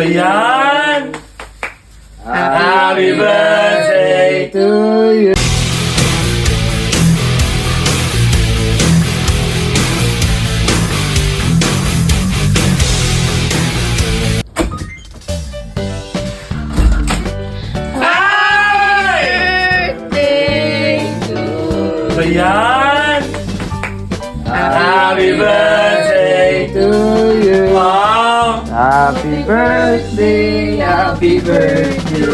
Ayan! Happy birthday to you! Ayan! Happy birthday to you! Wow! Happy birthday, happy birthday,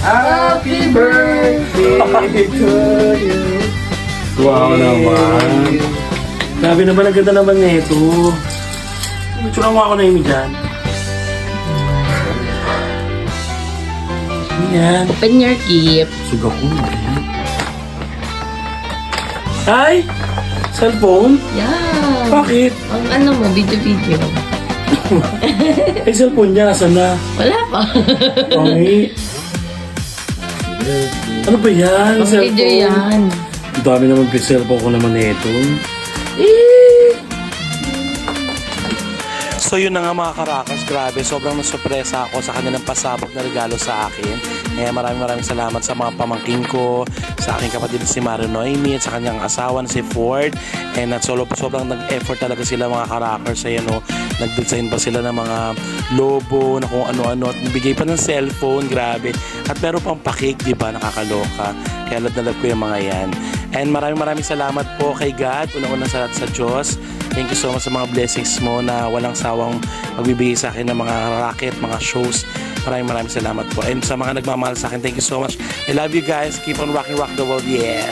happy birthday to you. Wow naman! Grabe naman, ang ganda naman nito. Picture mo ako na yun dyan. Ayan. Open your gift. Suga ko. Ay! Cellphone? Yeah. Bakit? Ang ano mo, video. Ay, cellphone niya. Asan na? Wala pa. Ay. Ano ba yan? Ang video yan. Ang dami naman cellphone ko naman nito. So yun na nga mga karakas, grabe, sobrang nasurpresa ako sa kanilang pasabog na regalo sa akin. Kaya maraming salamat sa mga pamangking ko, sa aking kapatid si Mario Noemi at sa kanyang asawa na si Ford. And at sobrang nag-effort talaga sila mga karakers. Ayan o, nag-design pa sila ng mga lobo na kung ano-ano at nabigay pa ng cellphone, grabe. At meron pang pakik, di ba, nakakaloka. Kaya love na love ko yung mga yan. And maraming salamat po kay God, unang-unang sa lahat sa Diyos. Thank you so much sa mga blessings mo na walang sawang magbibigay sa akin ng mga racket, mga shows. Maraming salamat po. And sa mga nagmamahal sa akin, thank you so much. I love you guys. Keep on rocking, rock the world. Yeah!